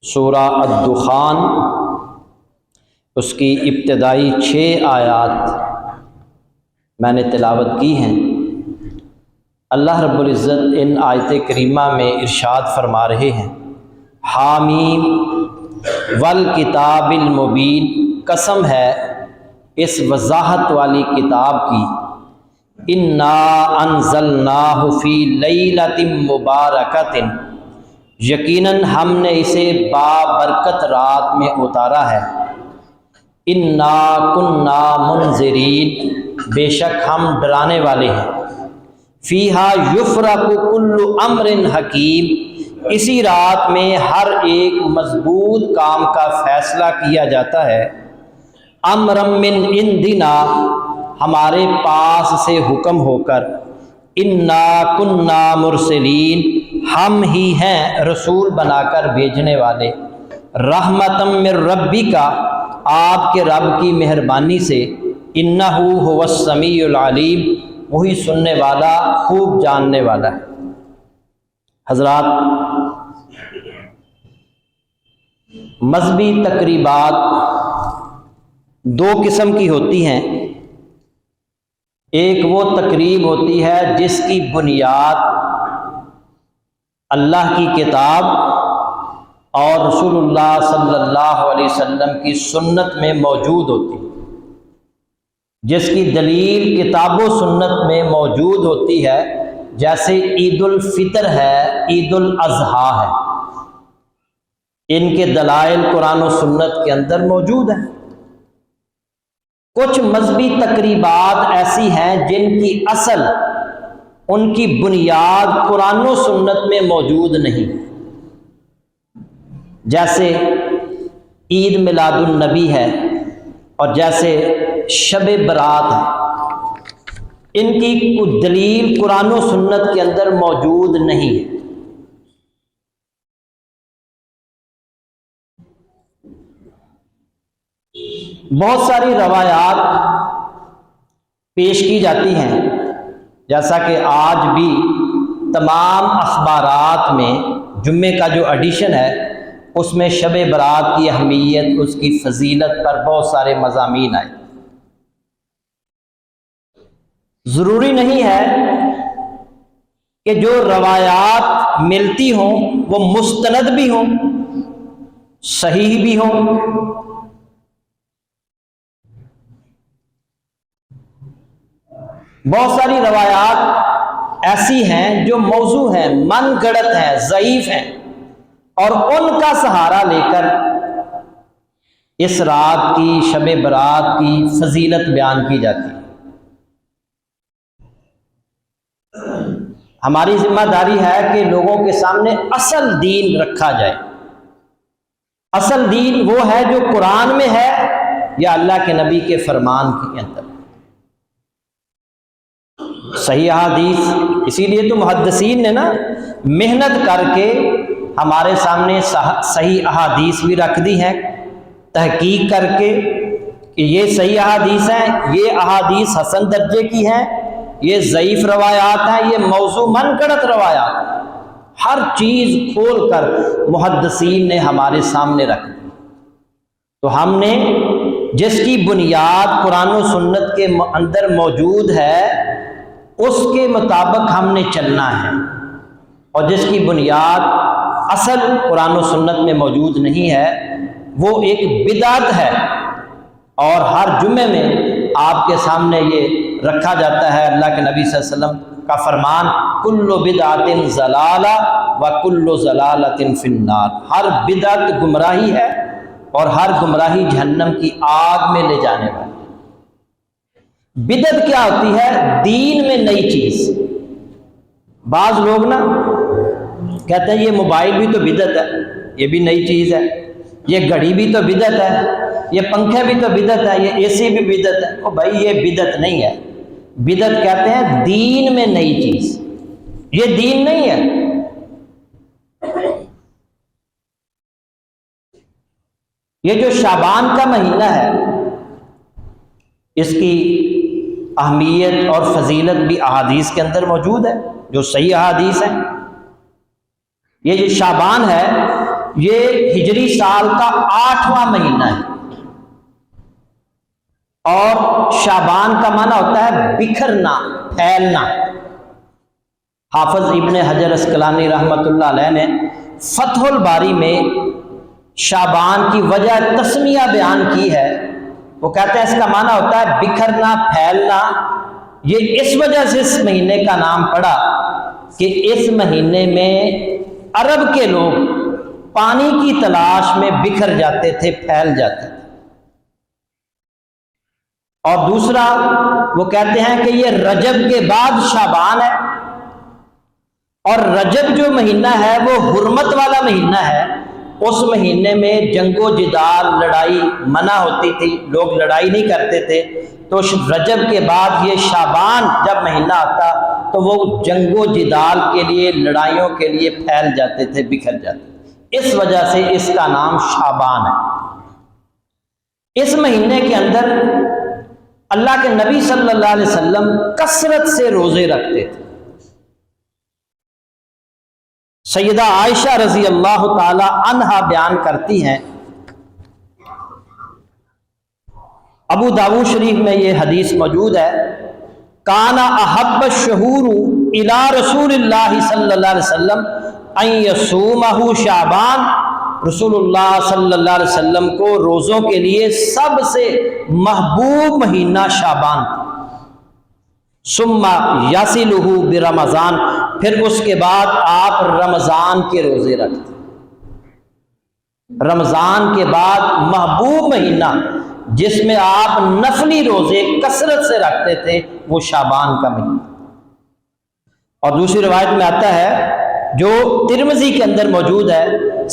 سورہ الدخان، اس کی ابتدائی 6 آیات میں نے تلاوت کی ہیں۔ اللہ رب العزت ان آیت کریمہ میں ارشاد فرما رہے ہیں، حامیم والکتاب المبین، قسم ہے اس وضاحت والی کتاب کی، انا انزلناہ فی لیلۃ مبارکۃ، یقیناً ہم نے اسے بابرکت رات میں اتارا ہے، انا کنا منذرین، بے شک ہم ڈرانے والے ہیں، فیہا یفرق کل امر حکیم، اسی رات میں ہر ایک مضبوط کام کا فیصلہ کیا جاتا ہے، امرا من عندنا، ہمارے پاس سے حکم ہو کر، انا کنا مرسلین، ہم ہی ہیں رسول بنا کر بھیجنے والے، رحمتا من ربک، آپ کے رب کی مہربانی سے، انہ هو السمیع العلیم، وہی سننے والا خوب جاننے والا ہے۔ حضرات، مذہبی تقریبات 2 قسم کی ہوتی ہیں۔ ایک وہ تقریب ہوتی ہے جس کی بنیاد اللہ کی کتاب اور رسول اللہ صلی اللہ علیہ وسلم کی سنت میں موجود ہوتی ہے، جس کی دلیل کتاب و سنت میں موجود ہوتی ہے، جیسے عید الفطر ہے، عید الاضحیٰ ہے، ان کے دلائل قرآن و سنت کے اندر موجود ہیں۔ کچھ مذہبی تقریبات ایسی ہیں جن کی اصل، ان کی بنیاد قرآن و سنت میں موجود نہیں، جیسے عید میلاد النبی ہے اور جیسے شب برات ہے، ان کی کوئی دلیل قرآن و سنت کے اندر موجود نہیں ہے۔ بہت ساری روایات پیش کی جاتی ہیں، جیسا کہ آج بھی تمام اخبارات میں جمعے کا جو ایڈیشن ہے اس میں شب برات کی اہمیت، اس کی فضیلت پر بہت سارے مضامین آئے۔ ضروری نہیں ہے کہ جو روایات ملتی ہوں وہ مستند بھی ہوں، صحیح بھی ہوں۔ بہت ساری روایات ایسی ہیں جو موضوع ہیں، من گڑت ہیں، ضعیف ہیں، اور ان کا سہارا لے کر اس رات کی، شب برات کی فضیلت بیان کی جاتی ہے۔ ہماری ذمہ داری ہے کہ لوگوں کے سامنے اصل دین رکھا جائے۔ اصل دین وہ ہے جو قرآن میں ہے یا اللہ کے نبی کے فرمان کے اندر۔ صحیح احادیث، اسی لیے تو محدثین نے نا محنت کر کے ہمارے سامنے صحیح احادیث بھی رکھ دی ہیں، تحقیق کر کے کہ یہ صحیح احادیث ہیں، یہ احادیث حسن درجے کی ہیں، یہ ضعیف روایات ہیں، یہ موضوع من گڑت روایات ہیں۔ ہر چیز کھول کر محدثین نے ہمارے سامنے رکھ دی، تو ہم نے جس کی بنیاد قرآن و سنت کے اندر موجود ہے اس کے مطابق ہم نے چلنا ہے، اور جس کی بنیاد اصل قرآن و سنت میں موجود نہیں ہے وہ ایک بدعت ہے۔ اور ہر جمعے میں آپ کے سامنے یہ رکھا جاتا ہے اللہ کے نبی صلی اللہ علیہ وسلم کا فرمان، کل بدعت ضلالہ وکل ضلالۃ فی النار، ہر بدعت گمراہی ہے اور ہر گمراہی جہنم کی آگ میں لے جانے والی۔ بدعت کیا ہوتی ہے؟ دین میں نئی چیز۔ بعض لوگ نا کہتے ہیں یہ موبائل بھی تو بدعت ہے، یہ بھی نئی چیز ہے، یہ گھڑی بھی تو بدعت ہے، یہ پنکھے بھی تو بدعت ہے، یہ اے سی بھی بدعت ہے۔ او بھائی، یہ بدعت نہیں ہے۔ بدعت کہتے ہیں دین میں نئی چیز، یہ دین نہیں ہے۔ یہ جو شعبان کا مہینہ ہے، اس کی اہمیت اور فضیلت بھی احادیث کے اندر موجود ہے، جو صحیح احادیث ہیں۔ یہ جو شعبان ہے یہ ہجری سال کا 8واں مہینہ ہے، اور شعبان کا معنی ہوتا ہے بکھرنا، پھیلنا۔ حافظ ابن حجر اسقلانی رحمۃ اللہ علیہ نے فتح الباری میں شعبان کی وجہ تسمیہ بیان کی ہے۔ وہ کہتے ہیں اس کا معنی ہوتا ہے بکھرنا، پھیلنا۔ یہ اس وجہ سے اس مہینے کا نام پڑا کہ اس مہینے میں عرب کے لوگ پانی کی تلاش میں بکھر جاتے تھے، پھیل جاتے تھے۔ اور دوسرا وہ کہتے ہیں کہ یہ رجب کے بعد شعبان ہے، اور رجب جو مہینہ ہے وہ حرمت والا مہینہ ہے۔ اس مہینے میں جنگ و جدال، لڑائی منع ہوتی تھی، لوگ لڑائی نہیں کرتے تھے۔ تو رجب کے بعد یہ شعبان جب مہینہ آتا تو وہ جنگ و جدال کے لیے، لڑائیوں کے لیے پھیل جاتے تھے، بکھر جاتے تھے۔ اس وجہ سے اس کا نام شعبان ہے۔ اس مہینے کے اندر اللہ کے نبی صلی اللہ علیہ وسلم کثرت سے روزے رکھتے تھے۔ سیدہ عائشہ رضی اللہ تعالی عنہا بیان کرتی ہیں، ابو داؤد شریف میں یہ حدیث موجود ہے، کان احب الشہور الی رسول اللہ صلی اللہ علیہ وسلم ان یصومہ شعبان۔ رسول اللہ صلی اللہ علیہ وسلم کو روزوں کے لیے سب سے محبوب مہینہ شعبان تھا۔ ثم یصلہ برمضان، پھر اس کے بعد آپ رمضان کے روزے رکھتے۔ رمضان کے بعد محبوب مہینہ جس میں آپ نفلی روزے کثرت سے رکھتے تھے وہ شعبان کا مہینہ۔ اور دوسری روایت میں آتا ہے جو ترمذی کے اندر موجود ہے،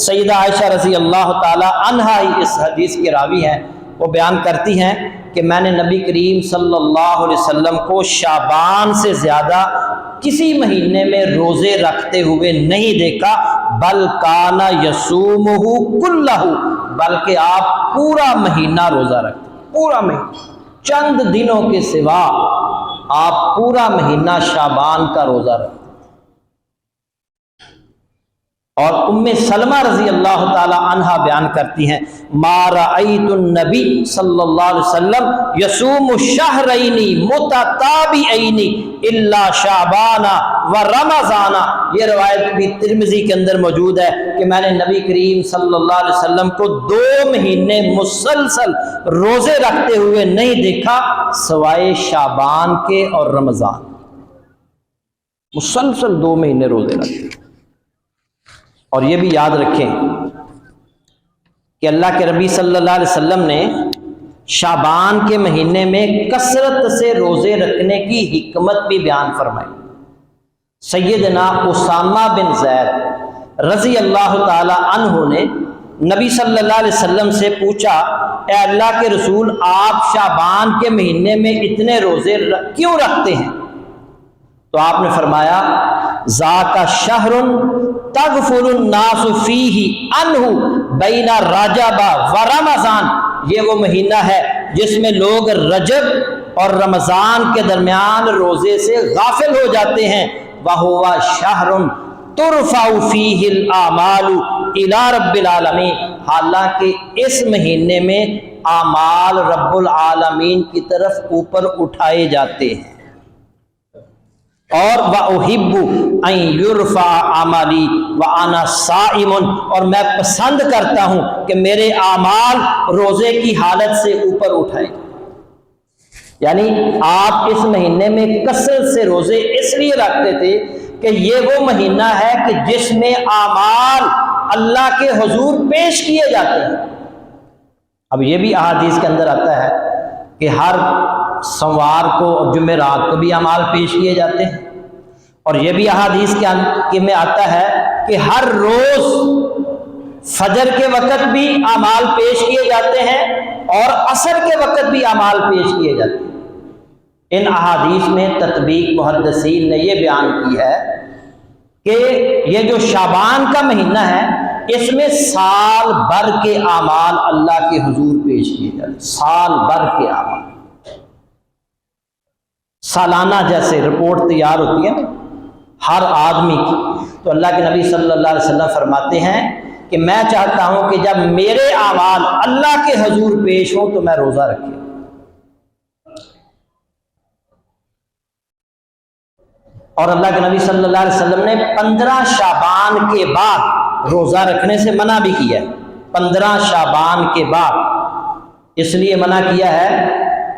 سیدہ عائشہ رضی اللہ تعالی عنہا ہی اس حدیث کے راوی ہیں، وہ بیان کرتی ہیں کہ میں نے نبی کریم صلی اللہ علیہ وسلم کو شعبان سے زیادہ کسی مہینے میں روزے رکھتے ہوئے نہیں دیکھا، بل کان یصومہ کلہ، بلکہ آپ پورا مہینہ روزہ رکھتے، پورا مہینہ، چند دنوں کے سوا آپ پورا مہینہ شعبان کا روزہ رکھتے۔ اور ام سلمہ رضی اللہ تعالی عنہا بیان کرتی ہیں، ما رأیت النبی صلی اللہ علیہ وسلم یصوم شہرین متتابعین الا شعبان و رمضان۔ یہ روایت بھی ترمذی کے اندر موجود ہے کہ میں نے نبی کریم صلی اللہ علیہ وسلم کو 2 مہینے مسلسل روزے رکھتے ہوئے نہیں دیکھا سوائے شعبان کے اور رمضان۔ مسلسل 2 مہینے روزے رکھتے۔ اور یہ بھی یاد رکھیں کہ اللہ کے نبی صلی اللہ علیہ وسلم نے شعبان کے مہینے میں کثرت سے روزے رکھنے کی حکمت بھی بیان فرمائی۔ سیدنا اسامہ بن زید رضی اللہ تعالی عنہ نے نبی صلی اللہ علیہ وسلم سے پوچھا، اے اللہ کے رسول، آپ شعبان کے مہینے میں اتنے روزے کیوں رکھتے ہیں؟ تو آپ نے فرمایا، ذاک شہر تغفل الناس فیہ عنہ بین رجب و رمضان، یہ وہ مہینہ ہے جس میں لوگ رجب اور رمضان کے درمیان روزے سے غافل ہو جاتے ہیں۔ وَهُوَ شَهْرٌ تُرْفَعُ فِيهِ الْأَعْمَالُ إِلَى رَبِّ الْعَالَمِينَ، حالانکہ اس مہینے میں اعمال رب العالمین کی طرف اوپر اٹھائے جاتے ہیں۔ اور وَأُحِبُّ أَن يُرْفَعَ عَمَلِي وَأَنَا صَائِمٌ، اور میں پسند کرتا ہوں کہ میرے اعمال روزے کی حالت سے اوپر اٹھائے۔ یعنی آپ اس مہینے میں کثرت سے روزے اس لیے رکھتے تھے کہ یہ وہ مہینہ ہے کہ جس میں اعمال اللہ کے حضور پیش کیے جاتے ہیں۔ اب یہ بھی احادیث کے اندر آتا ہے کہ ہر سوار کو اور جمعرات کو بھی اعمال پیش کیے جاتے ہیں، اور یہ بھی احادیث کے میں آتا ہے کہ ہر روز فجر کے وقت بھی اعمال پیش کیے جاتے ہیں اور عصر کے وقت بھی اعمال پیش کیے جاتے ہیں۔ ان احادیث میں تطبیق محدثین نے یہ بیان کی ہے کہ یہ جو شعبان کا مہینہ ہے اس میں سال بھر کے اعمال اللہ کے حضور پیش کیے جاتے ہیں، سال بھر کے اعمال۔ سالانہ جیسے رپورٹ تیار ہوتی ہے نا ہر آدمی کی، تو اللہ کے نبی صلی اللہ علیہ وسلم فرماتے ہیں کہ میں چاہتا ہوں کہ جب میرے اعمال اللہ کے حضور پیش ہوں تو میں روزہ رکھوں۔ اور اللہ کے نبی صلی اللہ علیہ وسلم نے 15 شعبان کے بعد روزہ رکھنے سے منع بھی کیا ہے۔ 15 شعبان کے بعد اس لیے منع کیا ہے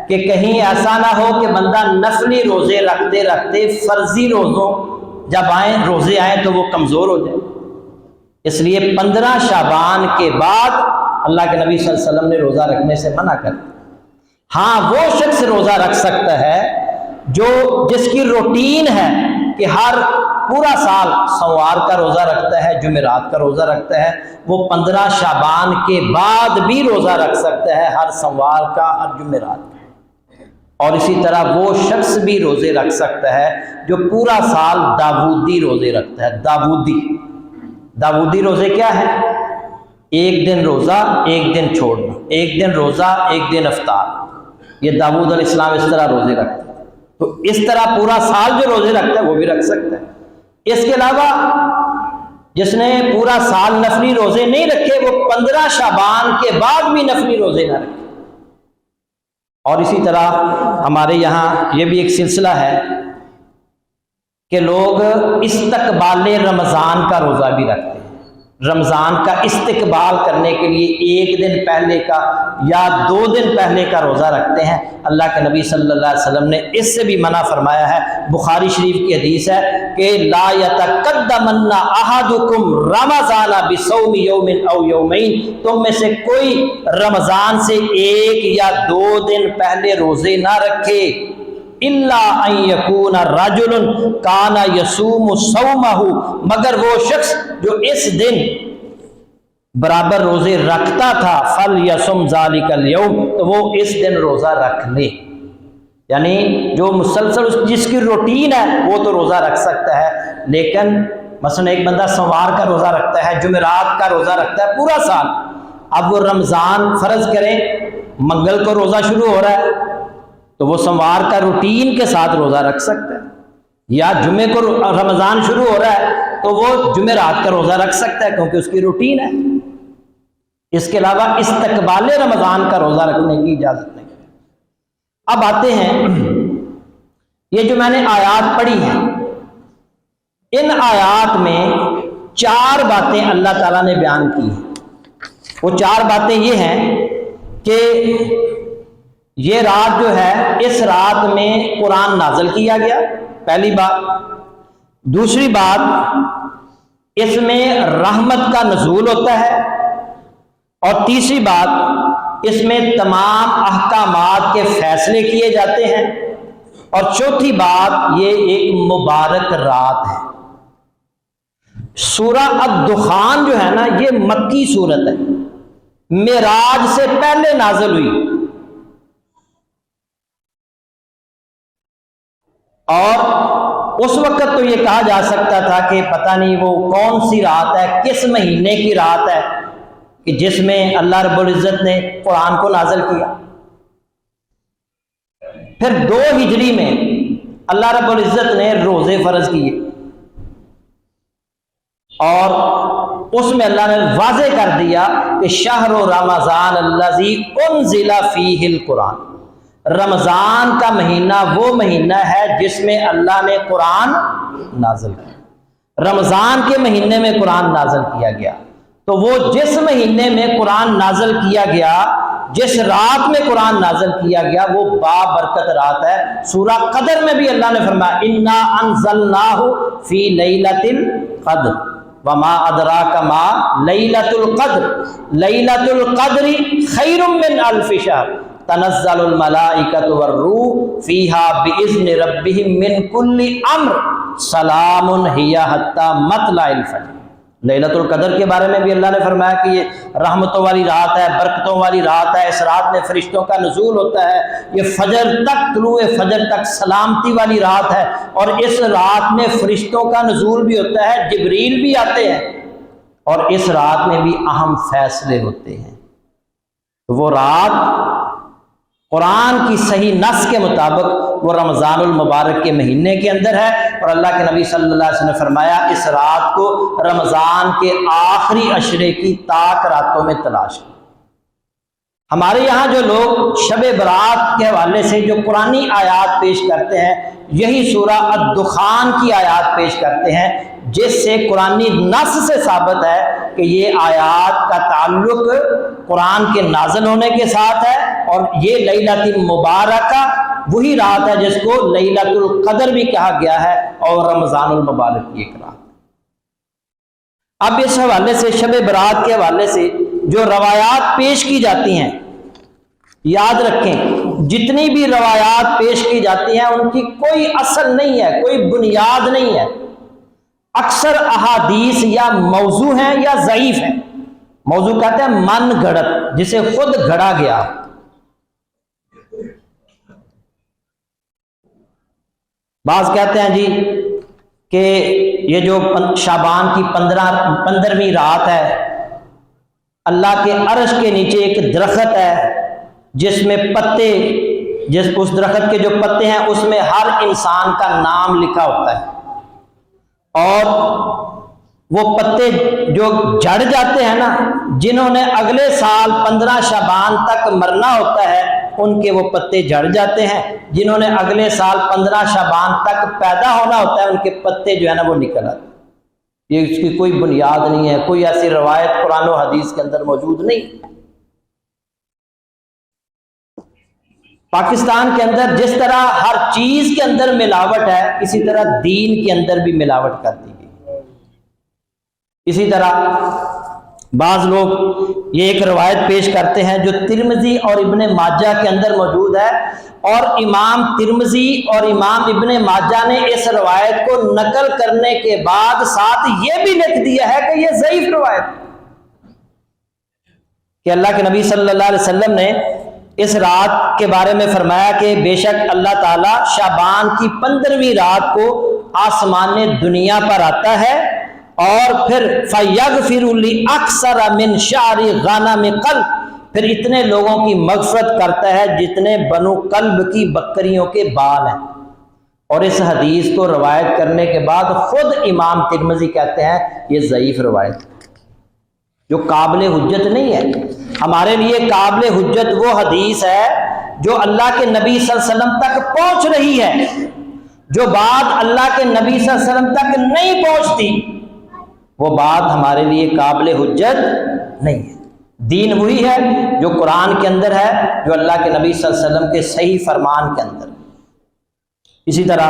کہ کہیں ایسا نہ ہو کہ بندہ نفلی روزے رکھتے رکھتے فرضی روزوں جب روزے آئیں تو وہ کمزور ہو جائے، اس لیے 15 شعبان کے بعد اللہ کے نبی صلی اللہ علیہ وسلم نے روزہ رکھنے سے منع کر دیا۔ ہاں وہ شخص روزہ رکھ سکتا ہے جس کی روٹین ہے کہ ہر پورا سال سوار کا روزہ رکھتا ہے، جمعرات کا روزہ رکھتا ہے، وہ 15 شعبان کے بعد بھی روزہ رکھ سکتا ہے، ہر سوار کا اور جمعرات کا۔ اور اسی طرح وہ شخص بھی روزے رکھ سکتا ہے جو پورا سال داودی روزے رکھتا ہے۔ داودی روزے کیا ہے؟ ایک دن روزہ ایک دن چھوڑنا، ایک دن روزہ ایک دن افطار۔ یہ داود علیہ السلام اس طرح روزے رکھتے ہیں، تو اس طرح پورا سال جو روزے رکھتا ہے وہ بھی رکھ سکتا ہے۔ اس کے علاوہ جس نے پورا سال نفلی روزے نہیں رکھے وہ 15 شعبان کے بعد بھی نفلی روزے نہ رکھے۔ اور اسی طرح ہمارے یہاں یہ بھی ایک سلسلہ ہے کہ لوگ استقبال رمضان کا روزہ بھی رکھتے ہیں۔ رمضان کا استقبال کرنے کے لیے ایک دن پہلے کا یا 2 دن پہلے کا روزہ رکھتے ہیں۔ اللہ کے نبی صلی اللہ علیہ وسلم نے اس سے بھی منع فرمایا ہے۔ بخاری شریف کی حدیث ہے کہ لا یتقدمن احدکم رمضان بصوم یوم او یومین، تم میں سے کوئی رمضان سے 1 یا 2 دن پہلے روزے نہ رکھے، الا ان یکون رجل کان یصوم صومہ، مگر وہ شخص جو اس دن برابر روزے رکھتا تھا، فلیصم ذلک اليوم، تو وہ اس دن روزہ رکھ لے۔ یعنی جو مسلسل جس کی روٹین ہے وہ تو روزہ رکھ سکتا ہے، لیکن مثلا ایک بندہ سوار کا روزہ رکھتا ہے، جمعرات کا روزہ رکھتا ہے پورا سال، اب وہ رمضان فرض کریں منگل کو روزہ شروع ہو رہا ہے تو وہ سوموار کا روٹین کے ساتھ روزہ رکھ سکتا ہے، یا جمعے کو رمضان شروع ہو رہا ہے تو وہ جمعرات کا روزہ رکھ سکتا ہے کیونکہ اس کی روٹین ہے۔ اس کے علاوہ استقبال رمضان کا روزہ رکھنے کی اجازت نہیں۔ اب آتے ہیں یہ جو میں نے آیات پڑھی ہیں، ان آیات میں 4 باتیں اللہ تعالیٰ نے بیان کی ہیں۔ وہ 4 باتیں یہ ہیں کہ یہ رات جو ہے اس رات میں قرآن نازل کیا گیا، پہلی بات۔ دوسری بات اس میں رحمت کا نزول ہوتا ہے، اور تیسری بات اس میں تمام احکامات کے فیصلے کیے جاتے ہیں، اور چوتھی بات یہ ایک مبارک رات ہے۔ سورہ الدخان جو ہے نا یہ مکی سورت ہے، معراج سے پہلے نازل ہوئی، اور اس وقت تو یہ کہا جا سکتا تھا کہ پتہ نہیں وہ کون سی رات ہے، کس مہینے کی رات ہے کہ جس میں اللہ رب العزت نے قرآن کو نازل کیا۔ پھر 2 ہجری میں اللہ رب العزت نے روزے فرض کیے، اور اس میں اللہ نے واضح کر دیا کہ شہر رمضان الذی انزل فیہ القرآن، رمضان کا مہینہ وہ مہینہ ہے جس میں اللہ نے قرآن نازل کیا۔ رمضان کے مہینے میں قرآن نازل کیا گیا، تو وہ جس مہینے میں قرآن نازل کیا گیا، جس رات میں قرآن نازل کیا گیا وہ بابرکت رات ہے۔ سورہ قدر میں بھی اللہ نے فرمایا انا انزلناہ فی لیلۃ القدر وما ادراک ما لیلۃ القدر لیلۃ القدر خیر من الف شہر تنزل الملائکۃ والروح فیہا باذن ربہم من کل امر سلام ہی حتی مطلع الفجر۔ لیلۃ القدر کے بارے میں بھی اللہ نے فرمایا کہ یہ رحمتوں والی رات ہے، برکتوں والی رات ہے، اس رات میں فرشتوں کا نزول ہوتا ہے، یہ فجر تک، طلوع فجر تک سلامتی والی رات ہے، اور اس رات میں فرشتوں کا نزول بھی ہوتا ہے، جبریل بھی آتے ہیں، اور اس رات میں بھی اہم فیصلے ہوتے ہیں۔ وہ رات قرآن کی صحیح نص کے مطابق وہ رمضان المبارک کے مہینے کے اندر ہے، اور اللہ کے نبی صلی اللہ علیہ وسلم نے فرمایا اس رات کو رمضان کے آخری عشرے کی طاق راتوں میں تلاش کرو۔ ہمارے یہاں جو لوگ شب برات کے حوالے سے جو قرآنی آیات پیش کرتے ہیں، یہی سورہ الدخان کی آیات پیش کرتے ہیں، جس سے قرآنی نص سے ثابت ہے کہ یہ آیات کا تعلق قرآن کے نازل ہونے کے ساتھ ہے، اور یہ لیلۃ مبارکہ وہی رات ہے جس کو لیلۃ القدر بھی کہا گیا ہے، اور رمضان المبارک کی ایک رات۔ اب اس حوالے سے شب برات کے حوالے سے جو روایات پیش کی جاتی ہیں، یاد رکھیں جتنی بھی روایات پیش کی جاتی ہیں ان کی کوئی اصل نہیں ہے، کوئی بنیاد نہیں ہے۔ اکثر احادیث یا موضوع ہیں یا ضعیف ہیں۔ موضوع کہتے ہیں من گھڑت، جسے خود گھڑا گیا۔ بعض کہتے ہیں جی کہ یہ جو شعبان کی 15ویں رات ہے، اللہ کے عرش کے نیچے ایک درخت ہے جس میں پتے، اس درخت کے جو پتے ہیں اس میں ہر انسان کا نام لکھا ہوتا ہے، اور وہ پتے جو جھڑ جاتے ہیں نا، جنہوں نے اگلے سال 15 شعبان تک مرنا ہوتا ہے ان کے وہ پتے جھڑ جاتے ہیں، جنہوں نے اگلے سال 15 شعبان تک پیدا ہونا ہوتا ہے ان کے پتے جو ہے نا وہ نکل آتے ہیں۔ یہ اس کی کوئی بنیاد نہیں ہے، کوئی ایسی روایت قرآن و حدیث کے اندر موجود نہیں۔ پاکستان کے اندر جس طرح ہر چیز کے اندر ملاوٹ ہے، اسی طرح دین کے اندر بھی ملاوٹ کر دی گئی۔ اسی طرح بعض لوگ یہ ایک روایت پیش کرتے ہیں جو ترمذی اور ابن ماجہ کے اندر موجود ہے، اور امام ترمذی اور امام ابن ماجہ نے اس روایت کو نقل کرنے کے بعد ساتھ یہ بھی لکھ دیا ہے کہ یہ ضعیف روایت ہے، کہ اللہ کے نبی صلی اللہ علیہ وسلم نے اس رات کے بارے میں فرمایا کہ بے شک اللہ تعالیٰ شعبان کی 15ویں رات کو آسمان دنیا پر آتا ہے، اور پھر فَيَغْفِرُ لِأَكْثَرَ مِنْ شَعْرِ غَنَمِ قَلْبٍ، پھر اتنے لوگوں کی مغفرت کرتا ہے جتنے بنو قلب کی بکریوں کے بال ہیں۔ اور اس حدیث کو روایت کرنے کے بعد خود امام ترمذی کہتے ہیں یہ ضعیف روایت ہے، جو قابل حجت نہیں ہے۔ ہمارے لیے قابل حجت وہ حدیث ہے جو اللہ کے نبی صلی اللہ علیہ وسلم تک پہنچ رہی ہے، جو بات اللہ کے نبی صلی اللہ علیہ وسلم تک نہیں پہنچتی وہ بات ہمارے لیے قابل حجت نہیں ہے۔ دین وہی ہے جو قرآن کے اندر ہے، جو اللہ کے نبی صلی اللہ علیہ وسلم کے صحیح فرمان کے اندر ہے۔ اسی طرح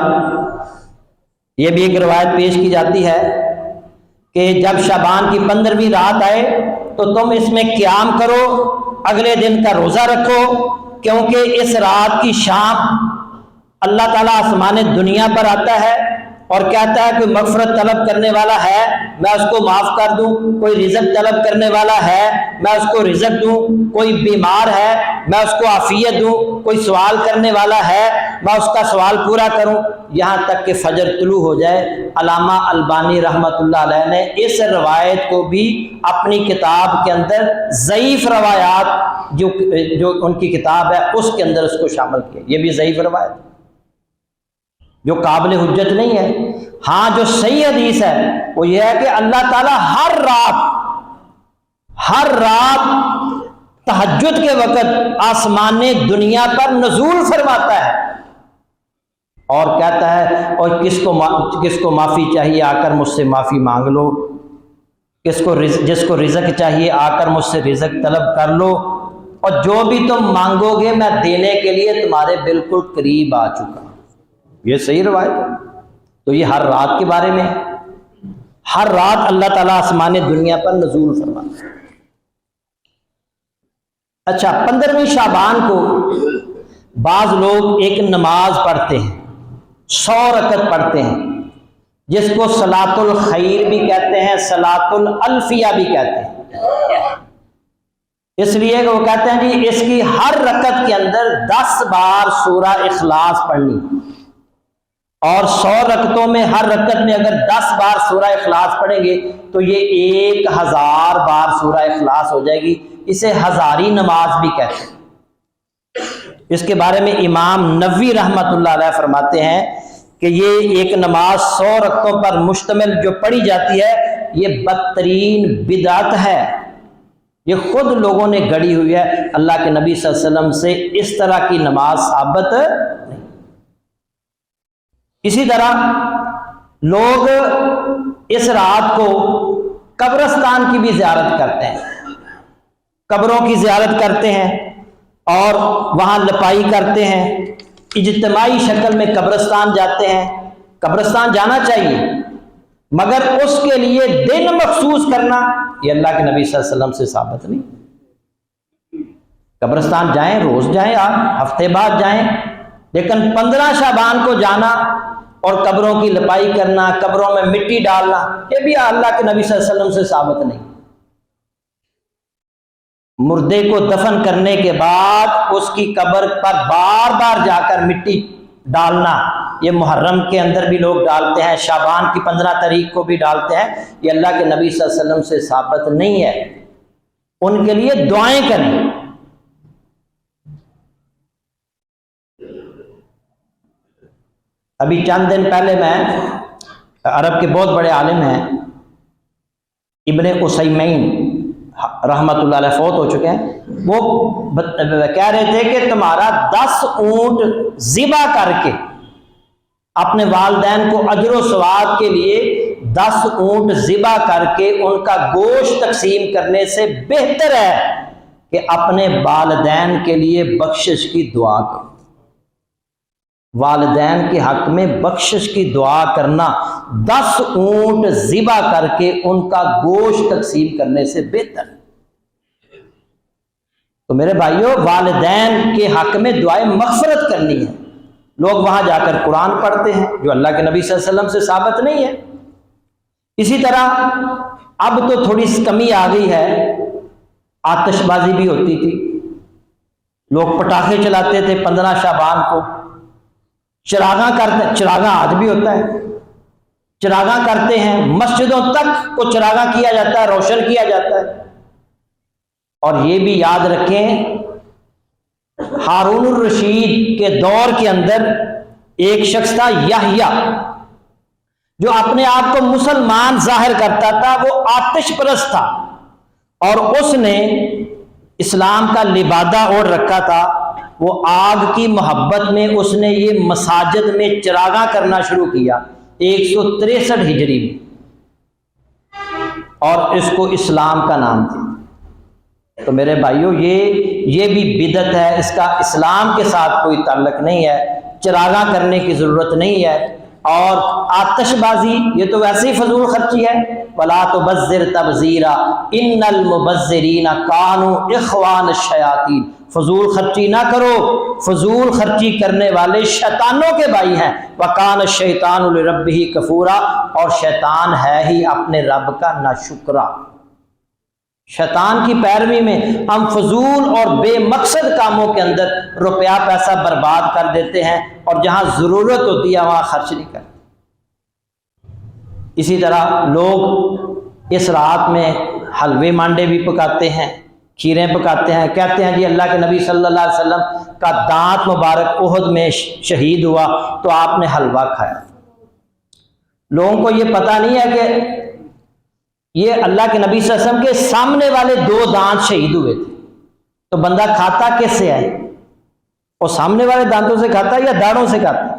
یہ بھی ایک روایت پیش کی جاتی ہے کہ جب شعبان کی 15ویں رات آئے تو تم اس میں قیام کرو، اگلے دن کا روزہ رکھو، کیونکہ اس رات کی شام اللہ تعالیٰ آسمان دنیا پر آتا ہے اور کہتا ہے کوئی مغفرت طلب کرنے والا ہے میں اس کو معاف کر دوں، کوئی رزق طلب کرنے والا ہے میں اس کو رزق دوں، کوئی بیمار ہے میں اس کو عافیت دوں، کوئی سوال کرنے والا ہے میں اس کا سوال پورا کروں، یہاں تک کہ فجر طلوع ہو جائے۔ علامہ البانی رحمۃ اللہ علیہ نے اس روایت کو بھی اپنی کتاب کے اندر ضعیف روایات جو ان کی کتاب ہے اس کے اندر اس کو شامل کیا۔ یہ بھی ضعیف روایت جو قابل حجت نہیں ہے۔ ہاں جو صحیح حدیث ہے وہ یہ ہے کہ اللہ تعالیٰ ہر رات تہجد کے وقت آسمان دنیا پر نزول فرماتا ہے اور کہتا ہے اور کس کو معافی چاہیے آ کر مجھ سے معافی مانگ لو، جس کو رزق چاہیے آ کر مجھ سے رزق طلب کر لو، اور جو بھی تم مانگو گے میں دینے کے لیے تمہارے بالکل قریب آ چکا ہوں۔ یہ صحیح روایت ہے۔ تو یہ ہر رات کے بارے میں، ہر رات اللہ تعالیٰ آسمان دنیا پر نزول فرماتا ہے۔ اچھا، 15ویں شعبان کو بعض لوگ ایک نماز پڑھتے ہیں، 100 رکعت پڑھتے ہیں، جس کو صلاۃ الخیر بھی کہتے ہیں، صلاۃ الالفیہ بھی کہتے ہیں، اس لیے کہ وہ کہتے ہیں جی اس کی ہر رکعت کے اندر 10 بار سورہ اخلاص پڑھنی، اور 100 رکعتوں میں ہر رکعت میں اگر 10 بار سورہ اخلاص پڑھیں گے تو یہ 1000 بار سورہ اخلاص ہو جائے گی۔ اسے ہزاری نماز بھی کہتے ہیں۔ اس کے بارے میں امام نووی رحمۃ اللہ علیہ فرماتے ہیں کہ یہ ایک نماز 100 رکعتوں پر مشتمل جو پڑھی جاتی ہے یہ بدترین بدعت ہے، یہ خود لوگوں نے گڑی ہوئی ہے، اللہ کے نبی صلی اللہ علیہ وسلم سے اس طرح کی نماز ثابت نہیں۔ اسی طرح لوگ اس رات کو قبرستان کی بھی زیارت کرتے ہیں، قبروں کی زیارت کرتے ہیں اور وہاں لپائی کرتے ہیں، اجتماعی شکل میں قبرستان جاتے ہیں۔ قبرستان جانا چاہیے، مگر اس کے لیے دن مخصوص کرنا یہ اللہ کے نبی صلی اللہ علیہ وسلم سے ثابت نہیں۔ قبرستان جائیں، روز جائیں، آپ ہفتے بعد جائیں، لیکن 15 شعبان کو جانا اور قبروں کی لپائی کرنا، قبروں میں مٹی ڈالنا، یہ بھی اللہ کے نبی صلی اللہ علیہ وسلم سے ثابت نہیں۔ مردے کو دفن کرنے کے بعد اس کی قبر پر بار بار جا کر مٹی ڈالنا، یہ محرم کے اندر بھی لوگ ڈالتے ہیں، شعبان کی 15 تاریخ کو بھی ڈالتے ہیں، یہ اللہ کے نبی صلی اللہ علیہ وسلم سے ثابت نہیں ہے۔ ان کے لیے دعائیں کریں۔ ابھی چند دن پہلے میں، عرب کے بہت بڑے عالم ہیں ابن عثیمین رحمت اللہ علیہ، فوت ہو چکے ہیں، وہ کہہ رہے تھے کہ تمہارا 10 اونٹ ذبح کر کے اپنے والدین کو اجر و ثواب کے لیے 10 اونٹ ذبح کر کے ان کا گوشت تقسیم کرنے سے بہتر ہے کہ اپنے والدین کے لیے بخشش کی دعا کرو۔ والدین کے حق میں بخشش کی دعا کرنا 10 اونٹ ذبح کر کے ان کا گوشت تقسیم کرنے سے بہتر۔ تو میرے بھائیوں، والدین کے حق میں دعائیں مغفرت کرنی ہے۔ لوگ وہاں جا کر قرآن پڑھتے ہیں جو اللہ کے نبی صلی اللہ علیہ وسلم سے ثابت نہیں ہے۔ اسی طرح اب تو تھوڑی سی کمی آ گئی ہے، آتش بازی بھی ہوتی تھی، لوگ پٹاخے چلاتے تھے 15 شعبان کو، چراغاں کرتے، چراغاں آج بھی ہوتا ہے، چراغاں کرتے ہیں، مسجدوں تک کو چراغاں کیا جاتا ہے، روشن کیا جاتا ہے۔ اور یہ بھی یاد رکھیں، ہارون الرشید کے دور کے اندر ایک شخص تھا یحییٰ، جو اپنے آپ کو مسلمان ظاہر کرتا تھا، وہ آتش پرست تھا اور اس نے اسلام کا لبادہ اوڑھ رکھا تھا۔ وہ آگ کی محبت میں اس نے یہ مساجد میں چراغاں کرنا شروع کیا 163 ہجری میں، اور اس کو اسلام کا نام دیا۔ تو میرے بھائیوں، یہ بھی بدعت ہے، اس کا اسلام کے ساتھ کوئی تعلق نہیں ہے، چراغاں کرنے کی ضرورت نہیں ہے۔ اور آتش بازی یہ تو ویسے ہی فضول خرچی ہے، وَلَا تُبَذِّرْ تَبْذِيرًا إِنَّ الْمُبَذِّرِينَ كَانُوا إِخْوَانَ الشَّيَاطِينَ۔ فضول خرچی نہ کرو، فضول خرچی کرنے والے شیطانوں کے بھائی ہیں۔ وَكَانَ الشَّيْطَانُ لِرَبِّهِ كَفُورًا، اور شیطان ہے ہی اپنے رب کا ناشکرا۔ شیطان کی پیروی میں ہم فضول اور بے مقصد کاموں کے اندر روپیہ پیسہ برباد کر دیتے ہیں، اور جہاں ضرورت ہوتی ہے وہاں خرچ نہیں کرتے۔ اسی طرح لوگ اس رات میں حلوے مانڈے بھی پکاتے ہیں، کھیریں پکاتے ہیں، کہتے ہیں جی اللہ کے نبی صلی اللہ علیہ وسلم کا دانت مبارک احد میں شہید ہوا تو آپ نے حلوہ کھایا۔ لوگوں کو یہ پتہ نہیں ہے کہ یہ اللہ کے نبی صلی اللہ علیہ وسلم کے سامنے والے 2 دانت شہید ہوئے تھے، تو بندہ کھاتا کس سے ہے؟ وہ سامنے والے دانتوں سے کھاتا ہے یا داڑھوں سے کھاتا ہے؟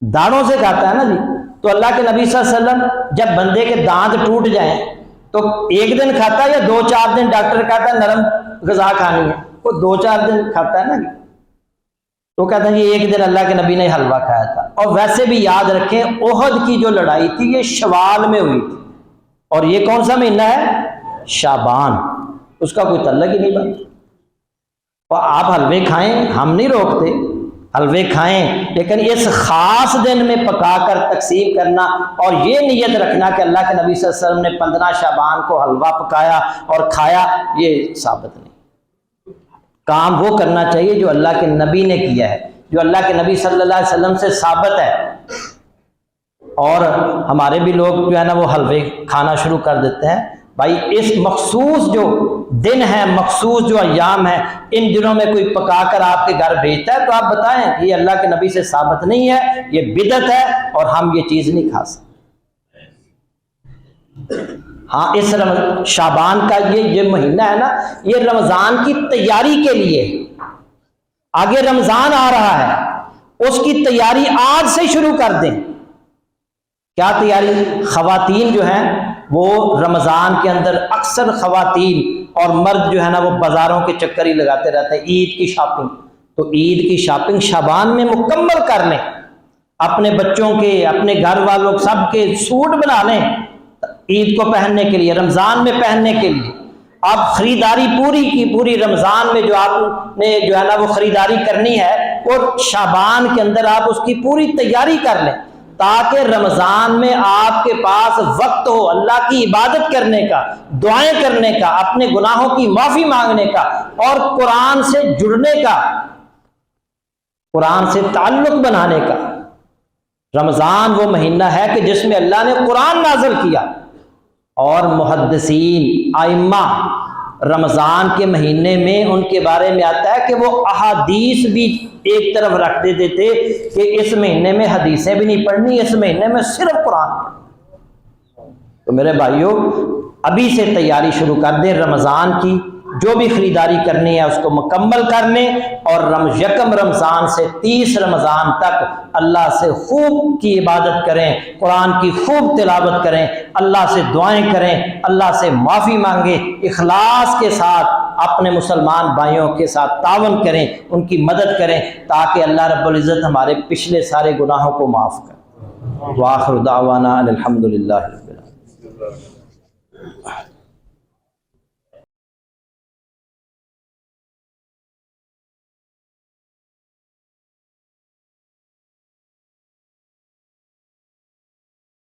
داڑھوں سے کھاتا ہے نا جی۔ تو اللہ کے نبی صلی اللہ علیہ وسلم جب بندے کے دانت ٹوٹ جائیں تو ایک دن کھاتا ہے یا 2-4 دن؟ ڈاکٹر کہتا ہے نرم غذا کھانی ہے، وہ 2-4 دن کھاتا ہے نا جی۔ تو کہتا ہے یہ ایک دن اللہ کے نبی نے حلوہ کھایا تھا۔ اور ویسے بھی یاد رکھیں، احد کی جو لڑائی تھی یہ شوال میں ہوئی تھی، اور یہ کون سا مہینہ ہے؟ شعبان، اس کا کوئی تعلق ہی نہیں بنتا۔ اور آپ حلوے کھائیں، ہم نہیں روکتے، حلوے کھائیں، لیکن اس خاص دن میں پکا کر تقسیم کرنا اور یہ نیت رکھنا کہ اللہ کے نبی صلی اللہ علیہ وسلم نے 15 شعبان کو حلوہ پکایا اور کھایا، یہ ثابت نہیں۔ کام وہ کرنا چاہیے جو اللہ کے نبی نے کیا ہے، جو اللہ کے نبی صلی اللہ علیہ وسلم سے ثابت ہے۔ اور ہمارے بھی لوگ جو ہے نا وہ حلوے کھانا شروع کر دیتے ہیں، بھائی اس مخصوص جو دن ہے، مخصوص جو ایام ہے، ان دنوں میں کوئی پکا کر آپ کے گھر بھیجتا ہے تو آپ بتائیں کہ یہ اللہ کے نبی سے ثابت نہیں ہے، یہ بدعت ہے اور ہم یہ چیز نہیں کھا سکتے۔ ہاں اس شعبان کا یہ مہینہ ہے نا، یہ رمضان کی تیاری کے لیے، آگے رمضان آ رہا ہے، اس کی تیاری آج سے شروع کر دیں۔ کیا تیاری؟ خواتین جو ہیں وہ رمضان کے اندر اکثر خواتین اور مرد جو ہے نا وہ بازاروں کے چکر ہی لگاتے رہتے ہیں، عید کی شاپنگ، تو عید کی شاپنگ شعبان میں مکمل کر لیں، اپنے بچوں کے، اپنے گھر والوں سب کے سوٹ بنا لیں عید کو پہننے کے لیے، رمضان میں پہننے کے لیے۔ اب خریداری پوری کی پوری رمضان میں جو آپ نے جو ہے نا وہ خریداری کرنی ہے، اور شعبان کے اندر آپ اس کی پوری تیاری کر لیں، تاکہ رمضان میں آپ کے پاس وقت ہو اللہ کی عبادت کرنے کا، دعائیں کرنے کا، اپنے گناہوں کی معافی مانگنے کا، اور قرآن سے جڑنے کا، قرآن سے تعلق بنانے کا۔ رمضان وہ مہینہ ہے کہ جس میں اللہ نے قرآن نازل کیا، اور محدثین ائمہ رمضان کے مہینے میں ان کے بارے میں آتا ہے کہ وہ احادیث بھی ایک طرف رکھ دیتے تھے کہ اس مہینے میں حدیثیں بھی نہیں پڑھنی، اس مہینے میں صرف قرآن پڑھنا۔ تو میرے بھائیوں ابھی سے تیاری شروع کر دیں، رمضان کی جو بھی خریداری کرنی ہے اس کو مکمل کر لیں، اور یکم رمضان سے 30 رمضان تک اللہ سے خوب کی عبادت کریں، قرآن کی خوب تلاوت کریں، اللہ سے دعائیں کریں، اللہ سے معافی مانگیں، اخلاص کے ساتھ اپنے مسلمان بھائیوں کے ساتھ تعاون کریں، ان کی مدد کریں، تاکہ اللہ رب العزت ہمارے پچھلے سارے گناہوں کو معاف کرے۔ وآخر دعوانا الحمدللہ رب العالمین۔